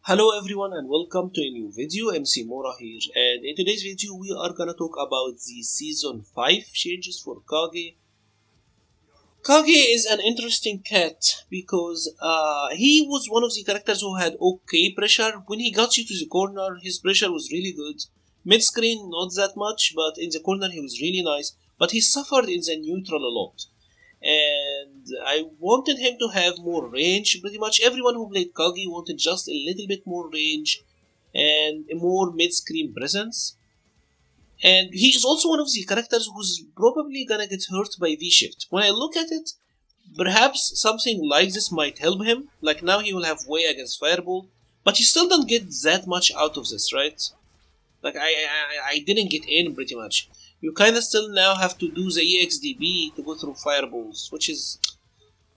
Hello everyone and welcome to a new video. MC-Mura here, and in today's video we are gonna talk about the season 5 changes for Kage. Kage is an interesting cat because he was one of the characters who had okay pressure. When he got you to the corner, his pressure was really good. Mid-screen not that much, but in the corner he was really nice. But he suffered in the neutral a lot. And I wanted him to have more range. Pretty much everyone who played Kage wanted just a little bit more range and a more mid-screen presence. And he is also one of the characters who's probably gonna get hurt by V-Shift. When I look at it, perhaps something like this might help him. Like now he will have way against Fireball, but you still don't get that much out of this, right? Like I didn't get in pretty much. You kinda still now have to do the EXDB to go through fireballs, which is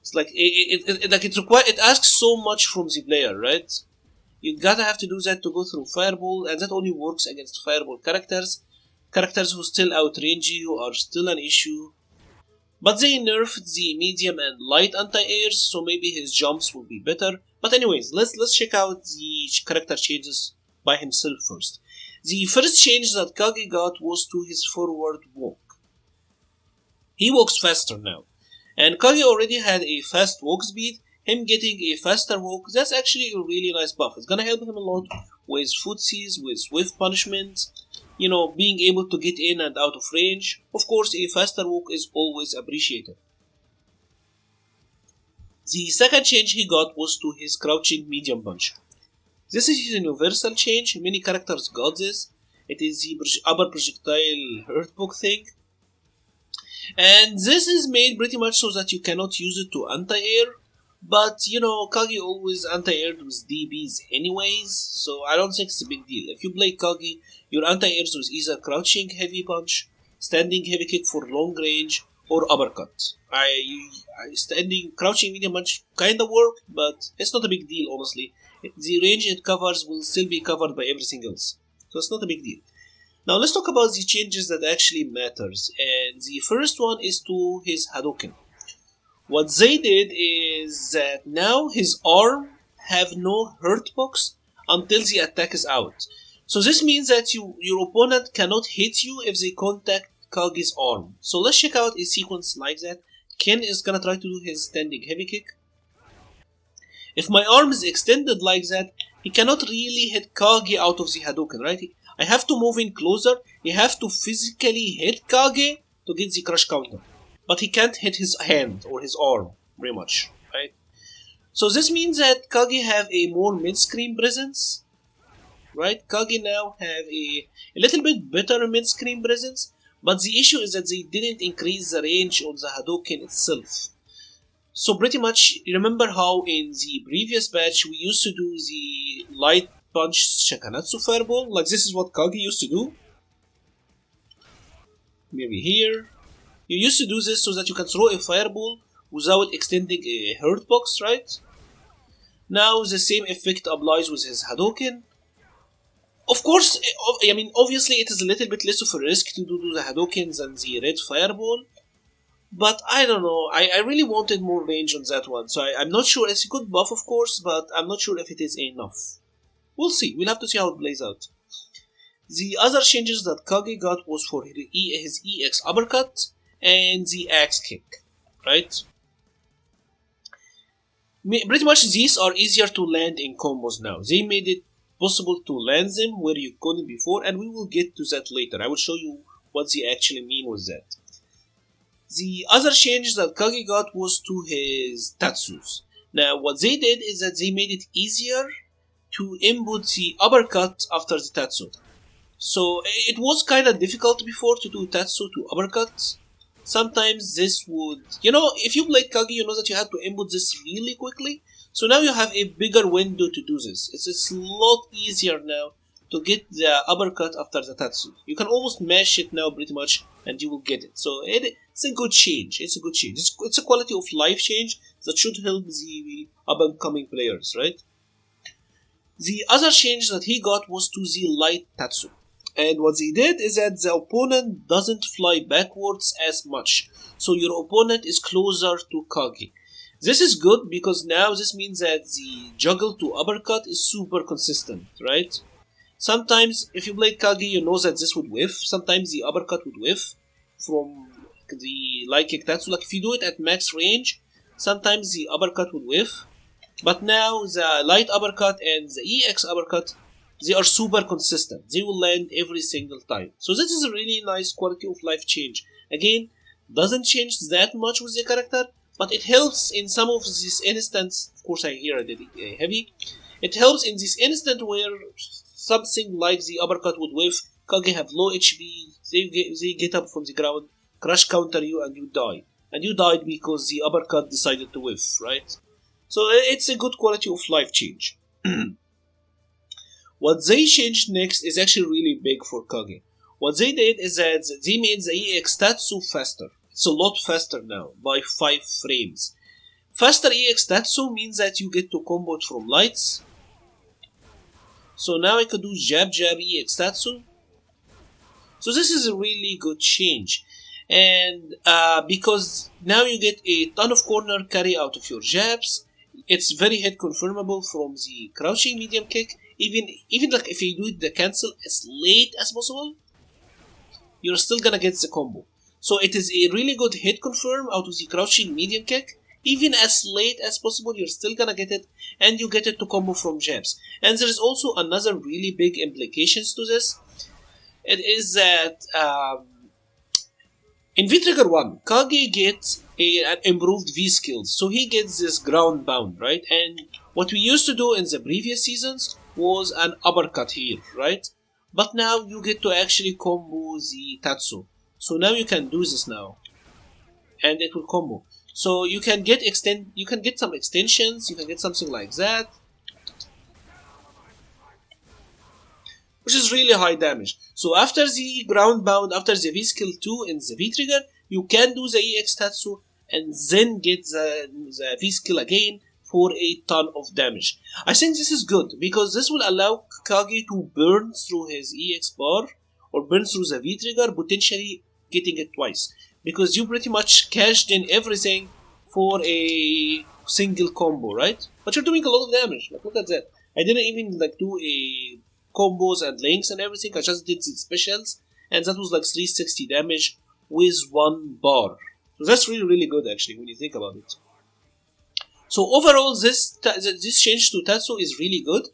it's like it asks so much from the player, right? You gotta have to do that to go through fireball, and that only works against fireball characters. Characters who still outrange you are still an issue. But they nerfed the medium and light anti-airs, so maybe his jumps will be better. But anyways, let's check out the character changes by himself first. The first change that Kage got was to his forward walk. He walks faster now. And Kage already had a fast walk speed. Him getting a faster walk, that's actually a really nice buff. It's gonna help him a lot with footsies, with whiff punishment, being able to get in and out of range. Of course, a faster walk is always appreciated. The second change he got was to his crouching medium punch. This is a universal change, many characters got this. It is the upper projectile hurtbook thing. And this is made pretty much so that you cannot use it to anti-air. But, Kage always anti-aired with DBs anyways, so I don't think it's a big deal. If you play Kage, your anti-airs with either crouching heavy punch, standing heavy kick for long range, or uppercut. Standing crouching medium punch kinda work, but it's not a big deal honestly. The range it covers will still be covered by everything else. So it's not a big deal. Now let's talk about the changes that actually matters. And the first one is to his Hadouken. What they did is that now his arm have no hurt box until the attack is out. So this means that your opponent cannot hit you if they contact Kage's arm. So let's check out a sequence like that. Ken is gonna try to do his standing heavy kick. If my arm is extended like that, he cannot really hit Kage out of the Hadouken, right? I have to move in closer, he have to physically hit Kage to get the crush counter. But he can't hit his hand or his arm, very much, right? So this means that Kage have a more mid-screen presence, right? Kage now have a little bit better mid-screen presence, but the issue is that they didn't increase the range of the Hadouken itself. So pretty much, remember how in the previous batch we used to do the light punch Shakanatsu fireball? Like this is what Kage used to do. Maybe here. You used to do this so that you can throw a fireball without extending a hurt box, right? Now the same effect applies with his Hadouken. Of course, obviously it is a little bit less of a risk to do the Hadouken than the red fireball. But I don't know, I really wanted more range on that one, so I'm not sure. It's a good buff, of course, but I'm not sure if it is enough. We'll see, we'll have to see how it plays out. The other changes that Kage got was for his EX uppercut and the axe kick, right? Pretty much these are easier to land in combos now. They made it possible to land them where you couldn't before, and we will get to that later. I will show you what they actually mean with that. The other change that Kage got was to his Tatsus. Now what they did is that they made it easier to input the uppercut after the Tatsu. So it was kinda difficult before to do Tatsu to uppercut. Sometimes this would, if you played Kage, you know that you had to input this really quickly. So now you have a bigger window to do this. It's a lot easier now to get the uppercut after the Tatsu. You can almost mash it now pretty much and you will get it. So it's a good change. It's a quality of life change that should help the up-and-coming players, right? The other change that he got was to the light Tatsu. And what they did is that the opponent doesn't fly backwards as much. So your opponent is closer to Kage. This is good because now this means that the juggle to uppercut is super consistent, right? Sometimes if you play Kage, you know that this would whiff. Sometimes the uppercut would whiff from the light kick Tatsu. Like if you do it at max range, sometimes the uppercut would whiff. But now the light uppercut and the EX uppercut, they are super consistent. They will land every single time. So this is a really nice quality of life change. Again, doesn't change that much with the character, but it helps in some of these instances. Of course, I hear a heavy. It helps in this instant where something like the uppercut would whiff. Kage have low HP. They get up from the ground, crush counter you, and you die. And you died because the uppercut decided to whiff, right? So it's a good quality of life change. What they changed next is actually really big for Kage. What they did is that they made the EX Tatsu faster. It's a lot faster now, by 5 frames. Faster EX Tatsu means that you get to combo it from lights. So now I could do jab EX Tatsu. So this is a really good change. And because now you get a ton of corner carry out of your jabs, it's very hit confirmable from the crouching medium kick. Even like if you do the cancel as late as possible, you're still gonna get the combo. So it is a really good hit confirm out of the crouching medium kick. Even as late as possible, you're still gonna get it, and you get it to combo from jabs. And there is also another really big implications to this. It is that in V-Trigger 1, Kage gets an improved V skills, so he gets this ground bound, right? And what we used to do in the previous seasons was an uppercut here, right? But now you get to actually combo the Tatsu. So now you can do this now, and it will combo. So you can get some extensions, you can get something like that, which is really high damage. So after the ground bound, after the V skill 2 in the V trigger, you can do the EX Tatsu and then get the V skill again for a ton of damage. I think this is good because this will allow Kage to burn through his EX bar or burn through the V trigger, potentially getting it twice. Because you pretty much cashed in everything for a single combo, right? But you're doing a lot of damage. Like, look at that. I didn't even do a combos and links and everything. I just did the specials, and that was like 360 damage with 1 bar. So that's really, really good actually when you think about it. So overall, this change to Tatsu is really good.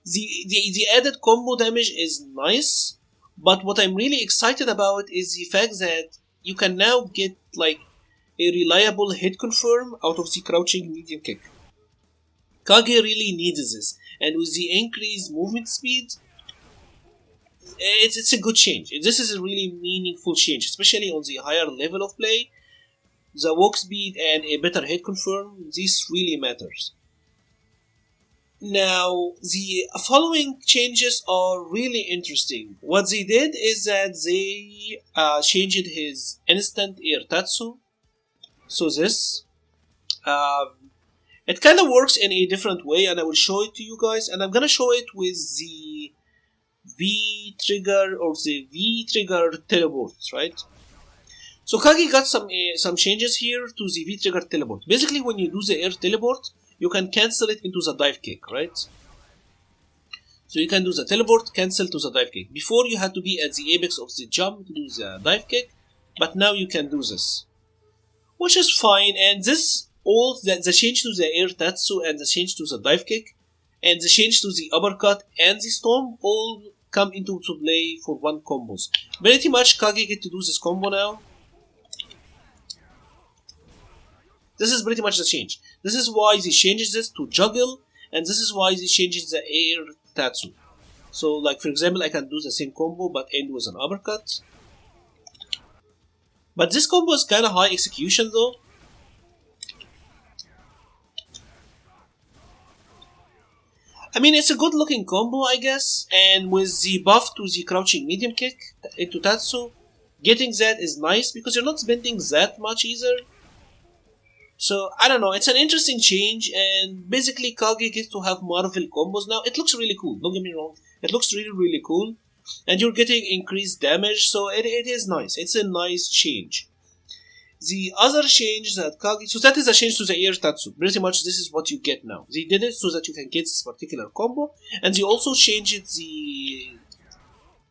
The added combo damage is nice, but what I'm really excited about is the fact that you can now get like a reliable hit confirm out of the crouching medium kick. Kage really needs this, and with the increased movement speed, it's a good change. This is a really meaningful change, especially on the higher level of play. The walk speed and a better hit confirm, this really matters. Now, the following changes are really interesting. What they did is that they changed his instant Air Tatsu. So this, it kind of works in a different way, and I will show it to you guys. And I'm gonna show it with the V trigger or the V trigger teleport, right? So Kage got some changes here to the V trigger teleport. Basically, when you do the air teleport, you can cancel it into the dive kick, right? So you can do the teleport, cancel to the dive kick. Before you had to be at the apex of the jump to do the dive kick, but now you can do this, which is fine. And this all the change to the air tatsu and the change to the dive kick and the change to the uppercut and the storm all come into play for one combos. Pretty much Kage get to do this combo now. This is pretty much the change. This is why he changes this to juggle, and this is why he changes the air tatsu. So, like for example, I can do the same combo but end with an uppercut. But this combo is kind of high execution though. I mean, it's a good looking combo, I guess, and with the buff to the crouching medium kick into Tatsu, getting that is nice because you're not spending that much either. So, I don't know, it's an interesting change, and basically Kage gets to have Marvel combos now. It looks really cool, don't get me wrong. It looks really, really cool, and you're getting increased damage, so it is nice. It's a nice change. The other change that Kage, so that is a change to the Air Tatsu. Pretty much this is what you get now. They did it so that you can get this particular combo, and they also changed the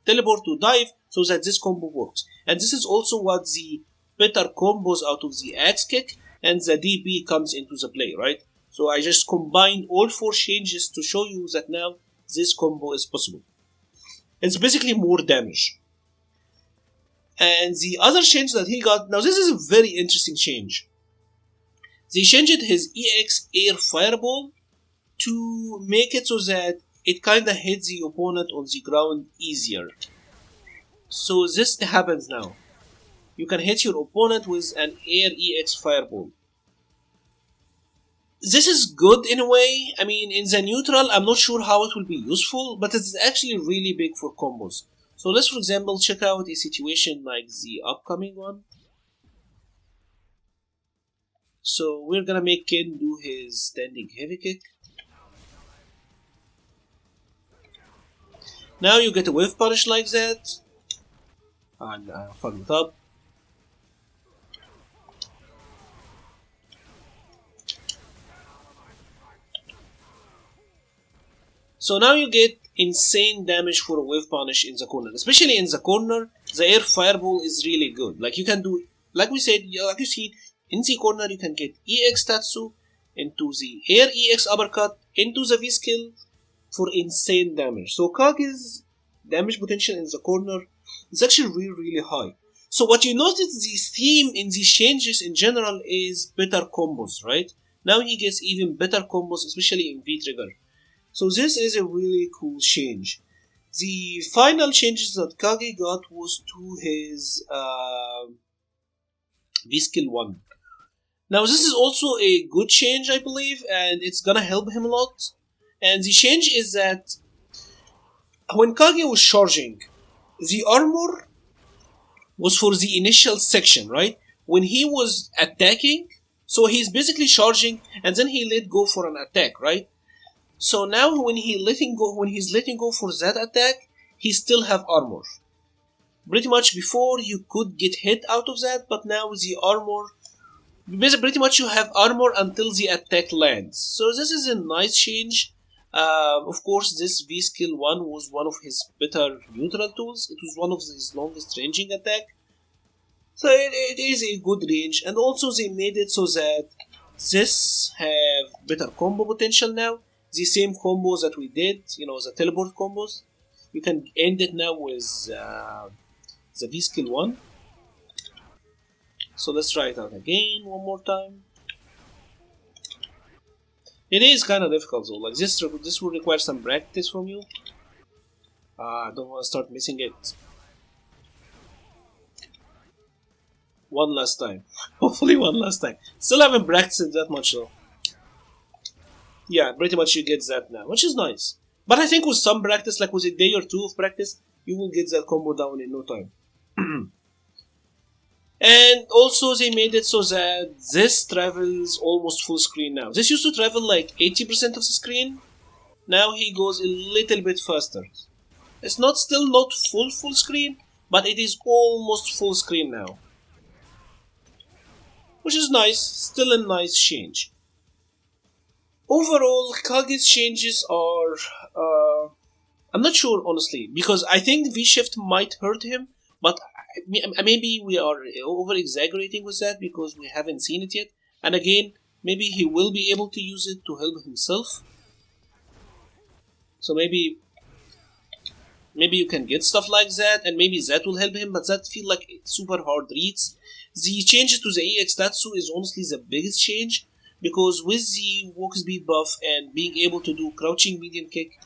teleport to dive so that this combo works. And this is also what the better combos out of the axe kick and the DB comes into the play, right? So I just combined all 4 changes to show you that now this combo is possible. It's basically more damage. And the other change that he got, now this is a very interesting change. They changed his EX Air Fireball to make it so that it kinda hits the opponent on the ground easier. So this happens now. You can hit your opponent with an Air EX Fireball. This is good in a way. I mean, in the neutral, I'm not sure how it will be useful, but it's actually really big for combos. So let's, for example, check out a situation like the upcoming one. So we're gonna make Ken do his standing heavy kick. Now you get a wave punish like that. And I fucked it up. So now you get insane damage for a wave punish in the corner. Especially in the corner, the air fireball is really good. Like you can do, like we said, like you see, in the corner you can get EX Tatsu into the air EX uppercut into the V skill for insane damage. So Kage's damage potential in the corner is actually really high. So what you notice, the theme in these changes in general is better combos, right? Now he gets even better combos, especially in V-Trigger. So this is a really cool change. The final changes that Kage got was to his V-Skill 1. Now this is also a good change, I believe, and it's gonna help him a lot. And the change is that when Kage was charging, the armor was for the initial section, right? When he was attacking, so he's basically charging and then he let go for an attack, right? So now when he's letting go for that attack, he still have armor. Pretty much before you could get hit out of that, but now the armor, pretty much you have armor until the attack lands. So this is a nice change. Of course, this V skill 1 was one of his better neutral tools. It was one of his longest ranging attack. So it is a good range, and also they made it so that this have better combo potential now. The same combos that we did, the teleport combos, you can end it now with the V skill 1. So let's try it out again one more time. It is kind of difficult though, like this will require some practice from you. I don't want to start missing it. One last time. Hopefully one last time. Still haven't practiced it that much though. Yeah, pretty much you get that now, which is nice. But I think with some practice, like with a day or two of practice, you will get that combo down in no time. And also they made it so that this travels almost full screen now. This used to travel like 80% of the screen. Now he goes a little bit faster. It's still not full screen, but it is almost full screen now. Which is nice, still a nice change. Overall, Kage's changes are, I'm not sure honestly, because I think V-Shift might hurt him, but maybe we are over-exaggerating with that because we haven't seen it yet. And again, maybe he will be able to use it to help himself. So maybe you can get stuff like that, and maybe that will help him, but that feel like super hard reads. The changes to the EX Tatsu is honestly the biggest change, because with the walk speed buff and being able to do crouching medium kick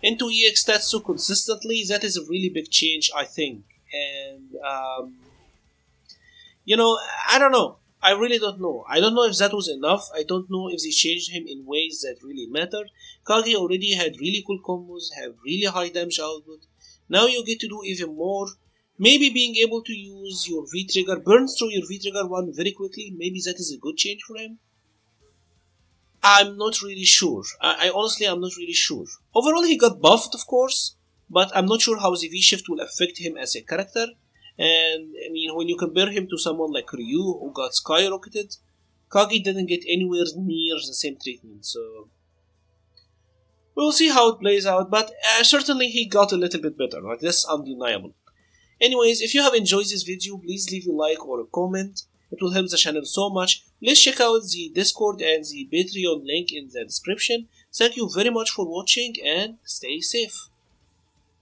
into EX Tatsu consistently, that is a really big change, I think. And I don't know. I really don't know. I don't know if that was enough. I don't know if they changed him in ways that really matter. Kage already had really cool combos, have really high damage output. Now you get to do even more. Maybe being able to use your V-Trigger, burn through your V-Trigger 1 very quickly, maybe that is a good change for him. I'm not really sure. I honestly am not really sure. Overall he got buffed, of course, but I'm not sure how the V-Shift will affect him as a character. And I mean, when you compare him to someone like Ryu, who got skyrocketed, Kage didn't get anywhere near the same treatment. So we'll see how it plays out, but certainly he got a little bit better. Like, that's undeniable. Anyways, if you have enjoyed this video, please leave a like or a comment. It will help the channel so much. Please check out the Discord and the Patreon link in the description. Thank you very much for watching and stay safe.